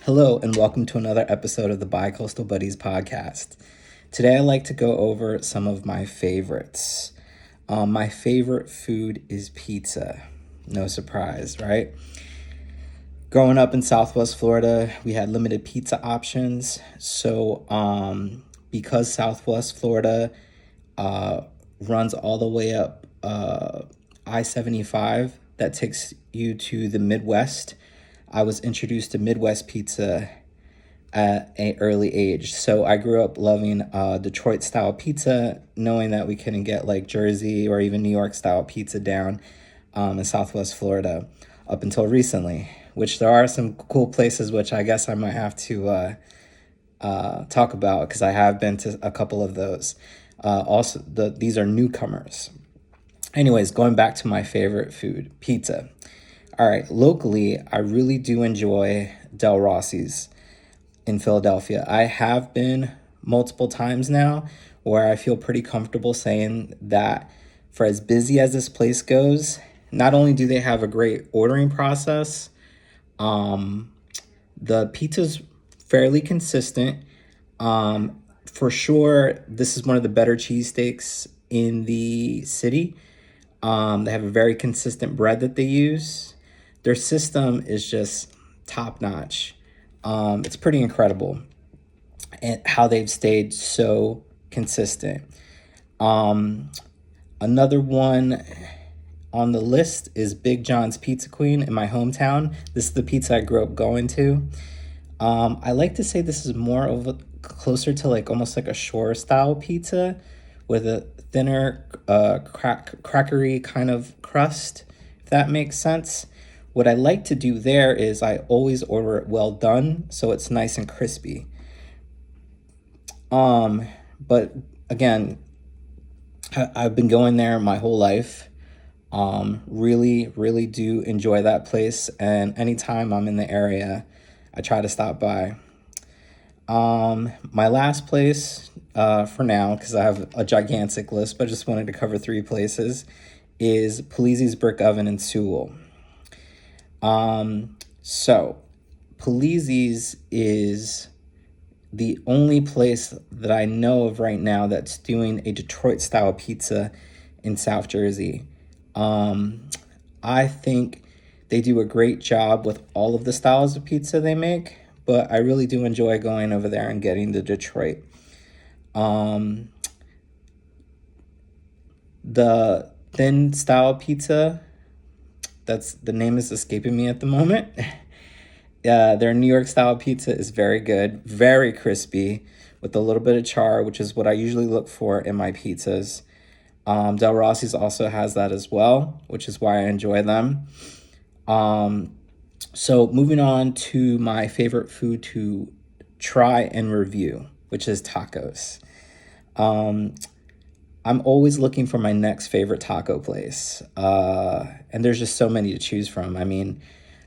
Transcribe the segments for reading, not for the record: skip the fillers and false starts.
Hello, and welcome to another episode of the Bicoastal Buddies Podcast. Today, I'd like to go over some of my favorites. My favorite food is pizza. No surprise, right? Growing up in Southwest Florida, we had limited pizza options. So, because Southwest Florida runs all the way up I-75 that takes you to the Midwest, I was introduced to Midwest pizza at an early age. So I grew up loving Detroit style pizza, knowing that we couldn't get like Jersey or even New York style pizza down in Southwest Florida up until recently, which there are some cool places which I guess I might have to talk about because I have been to a couple of those. These are newcomers. Anyways, going back to my favorite food, pizza. All right, locally, I really do enjoy Del Rossi's in Philadelphia. I have been multiple times now where I feel pretty comfortable saying that for as busy as this place goes, not only do they have a great ordering process, the pizza's fairly consistent. For sure, this is one of the better cheesesteaks in the city. They have a very consistent bread that they use. Their system is just top notch. It's pretty incredible and how they've stayed so consistent. Another one on the list is Big John's Pizza Queen in my hometown. This is the pizza I grew up going to. I like to say this is more of closer to like almost like a shore style pizza with a thinner crackery kind of crust, if that makes sense. What I like to do there is I always order it well done, so it's nice and crispy. But again, I've been going there my whole life. Really do enjoy that place, and anytime I'm in the area, I try to stop by. My last place, for now, because I have a gigantic list, but I just wanted to cover 3 places, is Polizzi's Brick Oven in Sewell. So Polizzi's is the only place that I know of right now that's doing a Detroit style pizza in South Jersey. I think they do a great job with all of the styles of pizza they make, but I really do enjoy going over there and getting the Detroit. The thin style pizza, the name is escaping me at the moment. Their New York style pizza is very good, very crispy, with a little bit of char, which is what I usually look for in my pizzas. Del Rossi's also has that as well, which is why I enjoy them. So moving on to my favorite food to try and review, which is tacos. I'm always looking for my next favorite taco place. And there's just so many to choose from. I mean,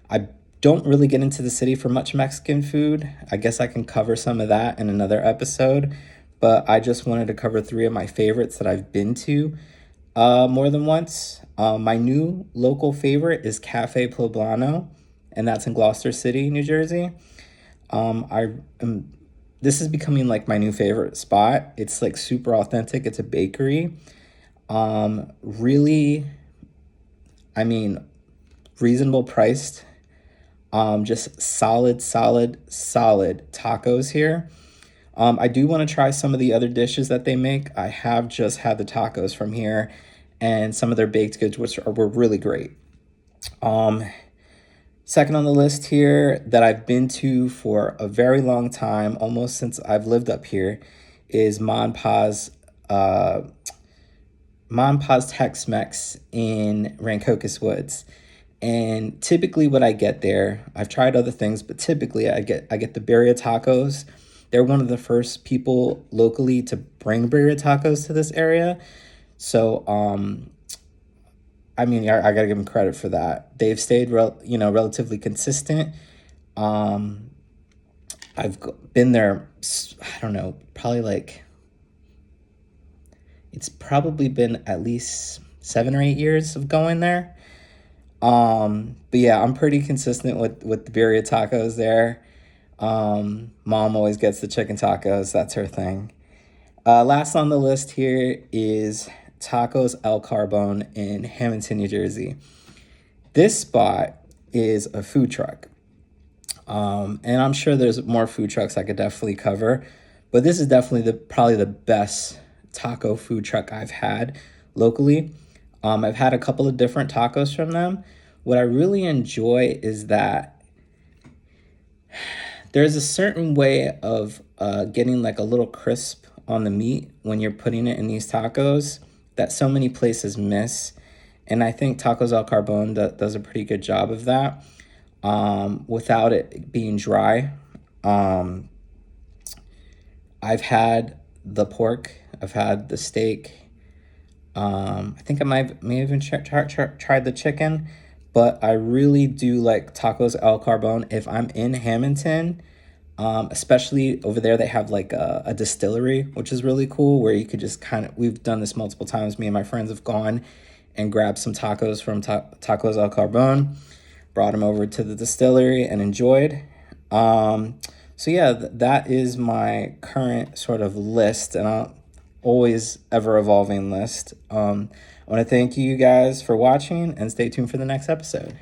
I don't really get into the city for much Mexican food. I guess I can cover some of that in another episode. But I just wanted to cover 3 of my favorites that I've been to more than once. My new local favorite is Cafe Poblano, and that's in Gloucester City, New Jersey. This is becoming like my new favorite spot. It's like super authentic. It's a bakery. Really, I mean, reasonable priced. Just solid tacos here. I do want to try some of the other dishes that they make. I have just had the tacos from here and some of their baked goods, which were really great. Second on the list here that I've been to for a very long time, almost since I've lived up here, is Ma and Pa's Tex-Mex in Rancocas Woods. And typically what I get there, I've tried other things, but typically I get the birria tacos. They're one of the first people locally to bring birria tacos to this area. So, I mean, I gotta give them credit for that. They've stayed, relatively consistent. I've been there, I don't know, it's probably been at least 7 or 8 years of going there. But yeah, I'm pretty consistent with the birria tacos there. Mom always gets the chicken tacos. That's her thing. Last on the list here is Tacos El Carbone in Hammonton, New Jersey. This spot is a food truck. And I'm sure there's more food trucks I could definitely cover, but this is definitely probably the best taco food truck I've had locally. I've had a couple of different tacos from them. What I really enjoy is that there's a certain way of getting like a little crisp on the meat when you're putting it in these tacos that so many places miss. And I think Tacos El Carbone does a pretty good job of that without it being dry. I've had the pork, I've had the steak. I think I may have even tried the chicken, but I really do like Tacos El Carbone. If I'm in Hammonton, especially over there, they have like a distillery, which is really cool, where you could just we've done this multiple times. Me and my friends have gone and grabbed some tacos from Tacos El Carbone, brought them over to the distillery and enjoyed. So yeah, that is my current sort of list, and I'll always ever evolving list. I want to thank you guys for watching, and stay tuned for the next episode.